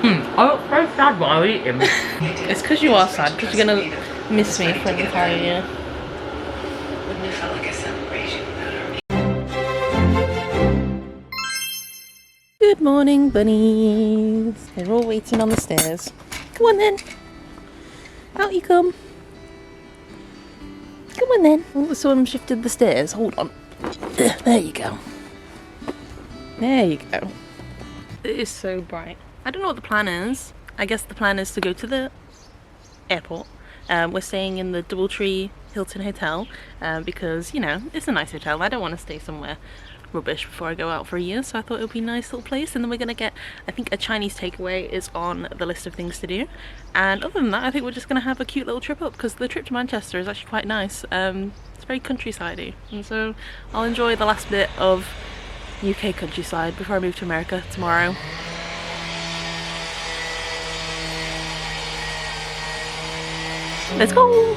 I look very sad while eating. It's because you are sad, because you're gonna miss me for an entire year. Wouldn't have felt like a celebration without her. Good morning, bunnies. They're all waiting on the stairs. Come on then. Out you come. Come on then. Oh, someone shifted the stairs. Hold on. There you go. There you go. It is so bright. I don't know what the plan is. I guess the plan is to go to the airport. We're staying in the Doubletree Hilton Hotel because, you know, it's a nice hotel. I don't want to stay somewhere rubbish before I go out for a year, so I thought it would be a nice little place. And then we're gonna get, I think a Chinese takeaway is on the list of things to do, and other than that I think we're just gonna have a cute little trip up, because the trip to Manchester is actually quite nice. It's very countryside-y, and so I'll enjoy the last bit of UK countryside before I move to America tomorrow. Let's go!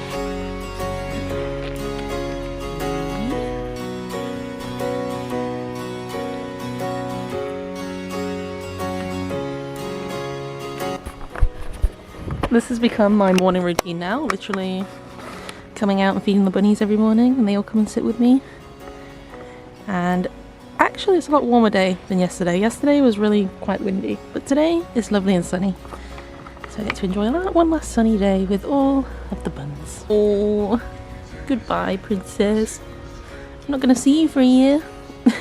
This has become my morning routine now, literally coming out and feeding the bunnies every morning, and they all come and sit with me. And actually it's a lot warmer day than yesterday. Yesterday was really quite windy, but today it's lovely and sunny. So I get to enjoy that one last sunny day with all of the buns. Oh, goodbye princess. I'm not gonna see you for a year.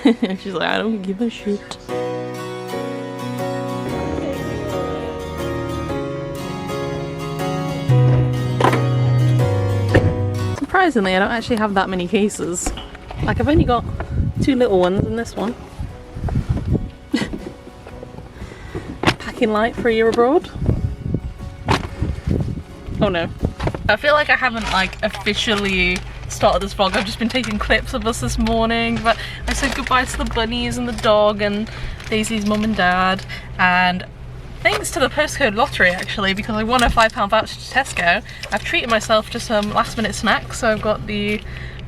She's like, I don't give a shit. Surprisingly, I don't actually have that many cases. Like, I've only got 2 little ones in this one. Packing light for a year abroad. Oh no. I feel like I haven't like officially started this vlog. I've just been taking clips of us this morning, but I said goodbye to the bunnies and the dog and Daisy's mum and dad, and thanks to the postcode lottery actually, because I won a £5 voucher to Tesco, I've treated myself to some last minute snacks. So I've got my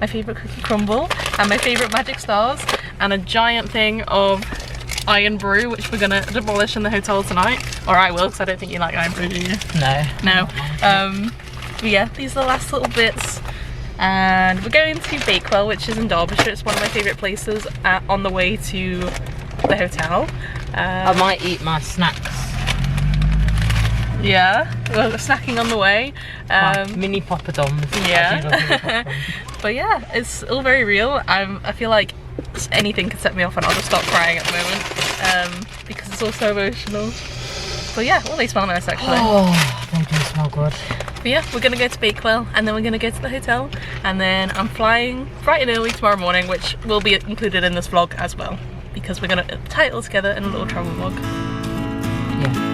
favourite cookie crumble and my favourite Magic Stars and a giant thing of iron brew, which we're gonna demolish in the hotel tonight. Or I will, because I don't think you like iron brew, do you? No. But yeah, these are the last little bits. And we're going to Bakewell, which is in Derbyshire. It's one of my favourite places on the way to the hotel. I might eat my snacks. Yeah, we're snacking on the way. Mini poppadoms. Yeah. But yeah, it's all very real. I feel like anything could set me off and I'll just start crying at the moment because it's all so emotional. But yeah, well, they smell nice actually. Oh, they do smell good. But yeah, we're gonna go to Bakewell and then we're gonna go to the hotel, and then I'm flying bright and early tomorrow morning, which will be included in this vlog as well, because we're gonna tie it all together in a little travel vlog. Yeah.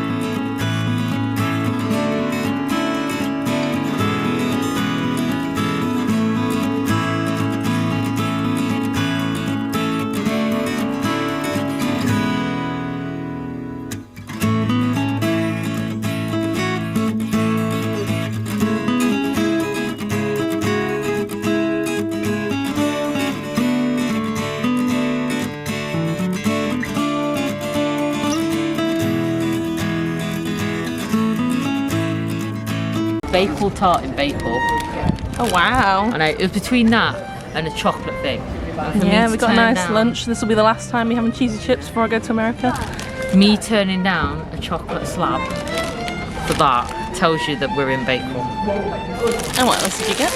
Bakewell tart in Bakewell. Oh wow. I know, it was between that and a chocolate thing. Yeah, we got a nice lunch. This will be the last time we're having cheesy chips before I go to America. Me turning down a chocolate slab for that tells you that we're in Bakewell. And what else did you get?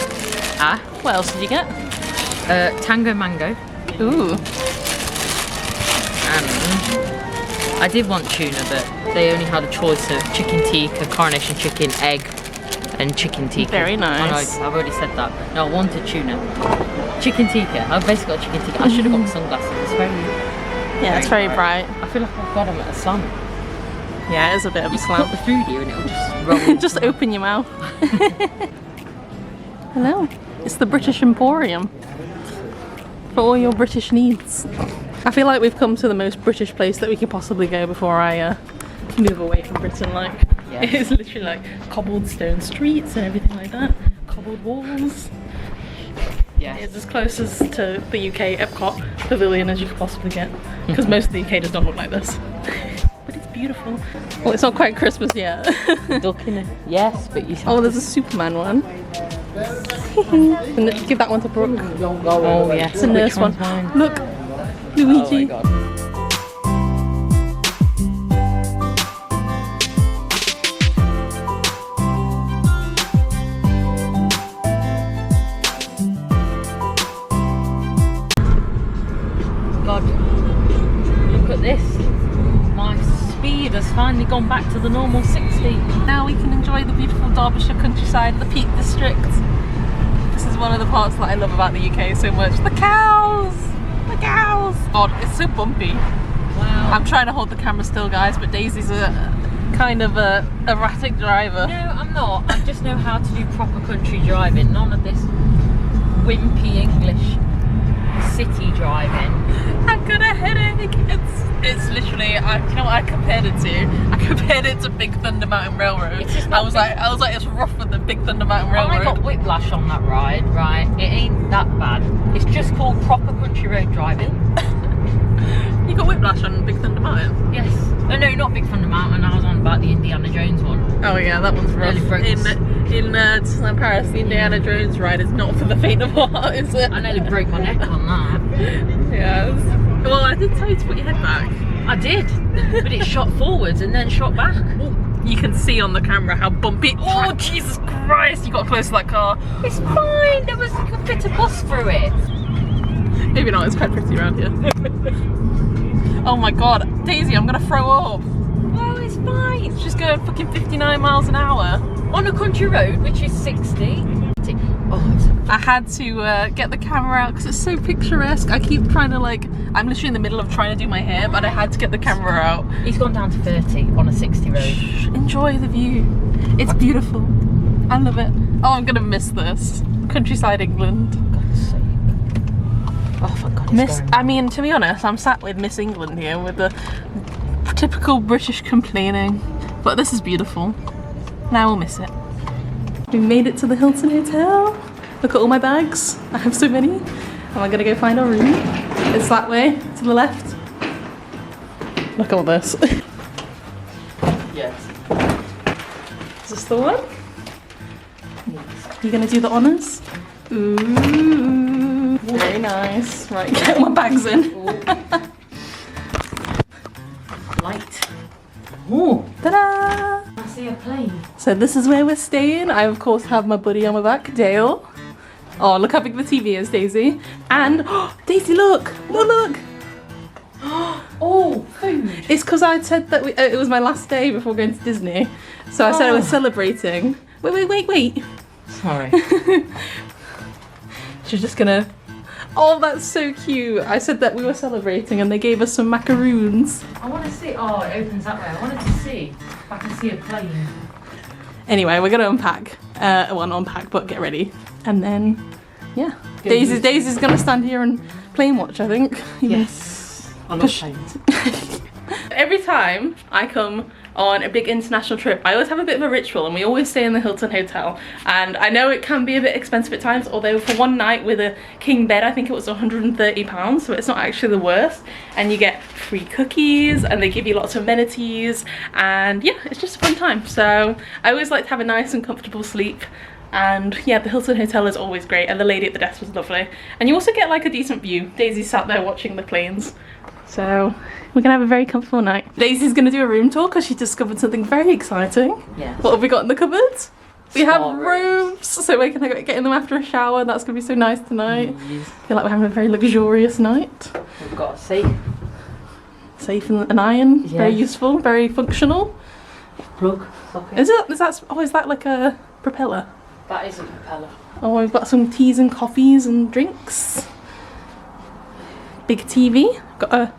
What else did you get? Tango mango. Ooh. And I did want tuna, but they only had a choice of chicken tikka, coronation chicken, egg, and chicken tikka. Very nice. Oh, no, I've already said that. No, I wanted tuna. Chicken tikka. I've basically got chicken tikka. I should have got sunglasses. It's very... Yeah, it's very bright. I feel like I've got them at a slam. Yeah, it is a bit of a slam. Put the food here and it'll just roll. Just open your mouth. Hello. It's the British Emporium. For all your British needs. I feel like we've come to the most British place that we could possibly go before I move away from Britain. Like, yeah. It's literally like cobbled stone streets and everything like that. Cobbled walls. Yeah, it's as close as to the UK Epcot pavilion as you could possibly get. Because most of the UK does not look like this. But it's beautiful. Oh, it's not quite Christmas yet. Duck in it. Yes, but you. Oh, there's a Superman one. And give that one to Brooke. Oh yeah. It's a nurse one. Mine? Look, Oh Luigi. my god. God, look at this. My speed has finally gone back to the normal 60. Now we can enjoy the beautiful Derbyshire countryside, the Peak District. This is one of the parts that I love about the UK so much. The cows! The cows! God, it's so bumpy. Wow. I'm trying to hold the camera still, guys, but Daisy's a kind of a erratic driver. No, I'm not. I just know how to do proper country driving. None of this wimpy English city driving. I've got a headache. It's literally, you know what I compared it to? I compared it to Big Thunder Mountain Railroad. I was like, it's rougher than Big Thunder Mountain Railroad. I got whiplash on that ride, right? It ain't that bad. It's just called proper country road driving. You got whiplash on Big Thunder Mountain? Yes. Oh no, not Big Thunder Mountain. I was on about the Indiana Jones one. Oh yeah, that one's rough. Really broke In Disneyland Paris, the Indiana Jones ride is not for the faint of heart, is it? I nearly broke my neck on that. Yes. Well, I did tell you to put your head back. I did, but it shot forwards and then shot back. You can see on the camera how bumpy. Oh Jesus Christ! You got close to that car. It's fine. There was you could fit a bus through it. Maybe not. It's quite pretty around here. Oh my God, Daisy, I'm gonna throw up. Oh, it's fine. She's going fucking 59 miles an hour On a country road, which is 60. Oh, I had to get the camera out because it's so picturesque. I keep trying to I'm literally in the middle of trying to do my hair, but I had to get the camera out. he's gone down to 30 on a 60 road. Shh, enjoy the view. It's beautiful. I love it. Oh, I'm gonna miss this. Countryside England. God's sake. Oh, for God, it's going. I mean, to be honest, I'm sat with Miss England here with the typical British complaining, but this is beautiful. And I will miss it. We made it to the Hilton Hotel. Look at all my bags. I have so many. And we're gonna go find our room. It's that way, to the left. Look at all this. Yes. Is this the one? You gonna do the honours? Ooh, very nice. Right, get all my bags in. Light. Oh, Ta-da! I see a plane. So this is where we're staying. I of course have my buddy on my back, Dale. Oh, look how big the TV is, Daisy. And, oh, Daisy, look! Look! Oh, food. It's because I said that it was my last day before going to Disney. So I said I was celebrating. Wait. Sorry. She's just gonna... Oh, that's so cute. I said that we were celebrating and they gave us some macaroons. I want to see. Oh, it opens that way. I wanted to see if I can see a plane. Anyway, we're gonna unpack. Well, not unpack, but get ready. And then, yeah. Daisy's gonna stand here and plane watch, I think. Yes. I love planes. Every time I come on a big international trip, I always have a bit of a ritual, and we always stay in the Hilton Hotel. And I know it can be a bit expensive at times, although for one night with a king bed, I think it was £130, so it's not actually the worst. And you get free cookies, and they give you lots of amenities, and yeah, it's just a fun time. So I always like to have a nice and comfortable sleep. And yeah, the Hilton Hotel is always great, and the lady at the desk was lovely. And you also get like a decent view. Daisy sat there watching the planes. So we're gonna have a very comfortable night. Daisy's gonna do a room tour because she discovered something very exciting. Yes. What have we got in the cupboards? We have Spa robes, so we're gonna get in them after a shower. That's gonna be so nice tonight. I feel like we're having a very luxurious night. We've got a safe. Safe and an iron, Yes. very useful, very functional. Plug. Socket. Is that like a propeller? That is a propeller. Oh, we've got some teas and coffees and drinks. Big TV. Got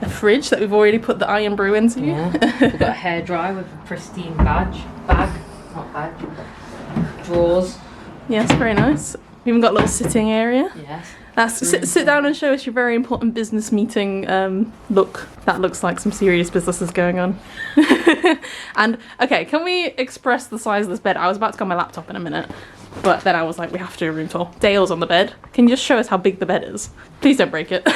a fridge that we've already put the iron brew into. Yeah. We've got a hairdryer with a pristine bag. Not badge. Drawers. Yes, very nice. We've even got a little sitting area. Yes. Sit down and show us your very important business meeting look. That looks like some serious business is going on. And okay, can we express the size of this bed? I was about to go on my laptop in a minute, but then I was like, we have to do a room tour. Dale's on the bed. Can you just show us how big the bed is? Please don't break it.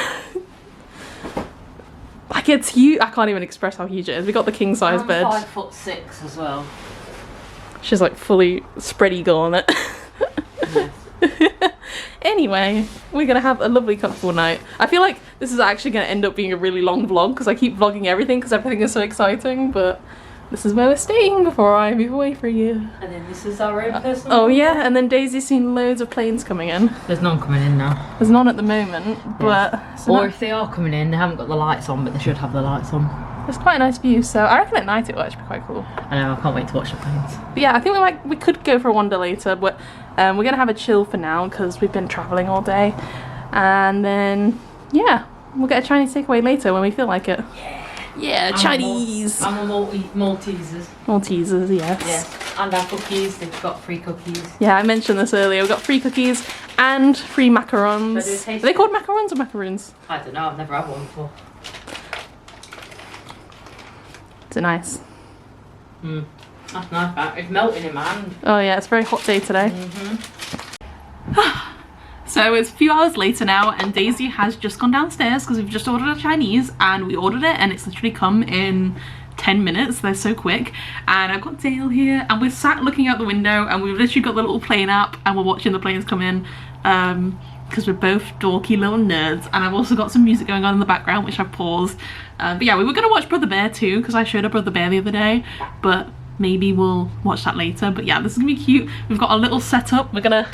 Like it's huge. I can't even express how huge it is. We got the king size bed. 5'6" as well. She's like fully spread eagle on it. Anyway, we're gonna have a lovely comfortable night. I feel like this is actually gonna end up being a really long vlog because I keep vlogging everything because everything is so exciting, but this is where we're staying before I move away for a year. And then this is our own personal Oh yeah, and then Daisy's seen loads of planes coming in. There's none coming in now. There's none at the moment, but Or if they are coming in, they haven't got the lights on, but they should have the lights on. it's quite a nice view, so I reckon at night it will actually be quite cool. I know, I can't wait to watch the planes. But yeah, I think we could go for a wander later, but we're gonna have a chill for now because we've been traveling all day, and then yeah, we'll get a Chinese takeaway later when we feel like it. Yeah, Chinese. I'm a Maltesers. Maltesers, yes. Yes, and our cookies. They've got free cookies. Yeah, I mentioned this earlier. We've got free cookies and free macarons. Are they called macarons or macaroons? I don't know. I've never had one before. Is it nice? That's nice. That it's melting in my hand. Oh yeah, it's a very hot day today. So it's a few hours later now, and Daisy has just gone downstairs because we've just ordered a Chinese, and we ordered it and it's literally come in 10 minutes. They're so quick. And I've got Dale here, and we're sat looking out the window, and we've literally got the little plane app, and we're watching the planes come in because we're both dorky little nerds. And I've also got some music going on in the background, which I've paused. But yeah, we were going to watch Brother Bear too because I showed her Brother Bear the other day, but maybe we'll watch that later. But yeah, this is gonna be cute. We've got our little setup. We're gonna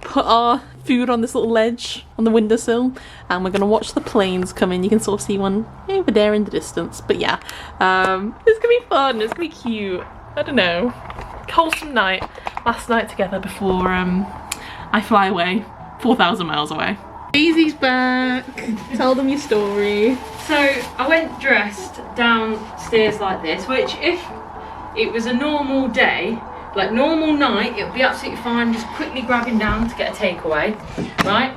put our food on this little ledge on the windowsill, and we're gonna watch the planes come in. You can sort of see one over there in the distance. But yeah, it's gonna be fun. It's gonna be cute. I don't know. Wholesome night. Last night together before I fly away 4,000 miles away. Daisy's back. Tell them your story. So I went dressed downstairs like this, which if it was a normal day, like normal night, it would be absolutely fine, just quickly grabbing down to get a takeaway, right?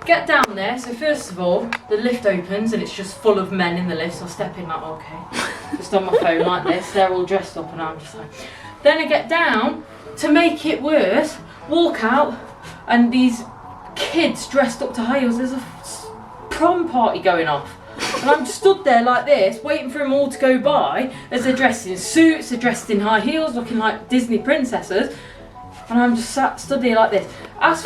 Get down there, so first of all, the lift opens and it's just full of men in the lift, so I step in like, okay, just on my phone like this, they're all dressed up and I'm just like, then I get down, to make it worse, walk out, and these kids dressed up to high heels, there's a prom party going off. And I'm just stood there like this, waiting for them all to go by, as they're dressed in suits, they're dressed in high heels, looking like Disney princesses. And I'm just stood there like this.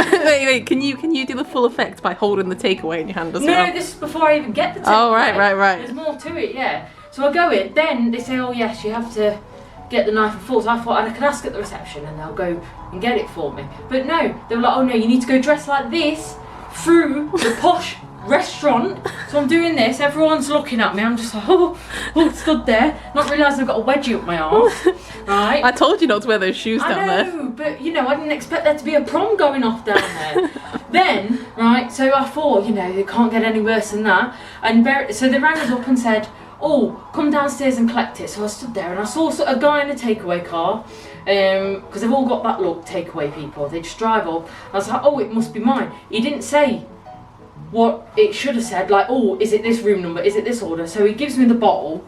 Wait, can you do the full effect by holding the takeaway in your hand as well? No, this is before I even get the takeaway. Oh, right. There's more to it, yeah. So I go in, then they say, oh yes, you have to get the knife and fork. So I thought I could ask at the reception and they'll go and get it for me. But no, they were like, oh no, you need to go dress like this through the posh restaurant. So I'm doing this, everyone's looking at me, I'm just like, oh, stood there, not realising I've got a wedgie up my arse, right? I told you not to wear those shoes down there. I know, but you know, I didn't expect there to be a prom going off down there. Then, right, so I thought, you know, it can't get any worse than that. And so they rang us up and said, oh, come downstairs and collect it. So I stood there and I saw a guy in a takeaway car, because they've all got that look, takeaway people, they just drive up. I was like, oh, it must be mine. He didn't say what it should have said, like, oh, is it this room number, is it this order? So he gives me the bottle.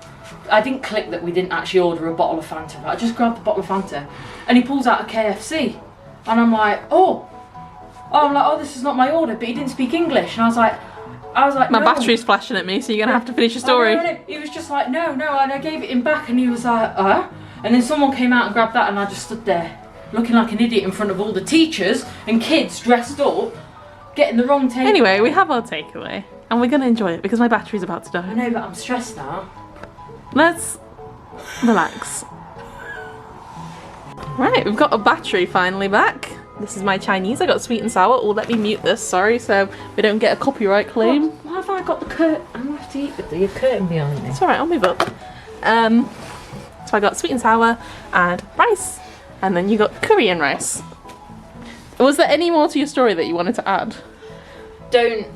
I didn't click that we didn't actually order a bottle of Fanta, but I just grabbed the bottle of Fanta, and he pulls out a KFC, and I'm like, oh, this is not my order, but he didn't speak English, and I was like, my no. battery's flashing at me, so you're gonna have to finish your story. No. He was just like, no, and I gave it him back, and he was like, and then someone came out and grabbed that, and I just stood there, looking like an idiot in front of all the teachers and kids dressed up, getting the wrong takeaway. Anyway, we have our takeaway, and we're gonna enjoy it because my battery's about to die. I know, but I'm stressed now. Let's relax. Right, we've got a battery finally back. This is my Chinese. I got sweet and sour. Oh, let me mute this, sorry, so we don't get a copyright claim. Why have I got the curtain? I'm gonna have to eat with the curtain behind me. It's alright, I'll move up. So I got sweet and sour and rice, and then you got Korean rice. Was there any more to your story that you wanted to add? Don't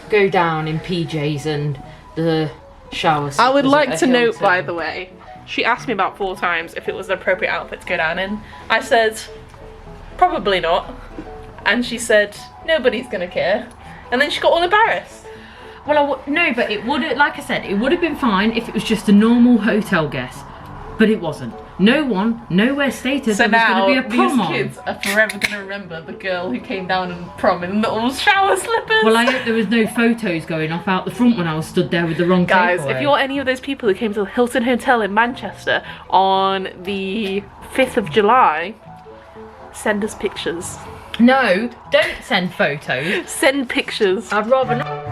go down in PJs and the shower. I would like to note, by the way, she asked me about 4 times if it was an appropriate outfit to go down in. I said, probably not. And she said, nobody's gonna care. And then she got all embarrassed. Well, no, but it would have, like I said, it would have been fine if it was just a normal hotel guest. But it wasn't. No one, nowhere stated So there was now going to be a prom these on. kids are forever going to remember the girl who came down in prom in little shower slippers. Well, I hope there was no photos going off out the front when I was stood there with the wrong Guys, takeaway. if you're any of those people who came to the Hilton Hotel in Manchester on the 5th of July, send us pictures. No, don't send photos. Send pictures. I'd rather not.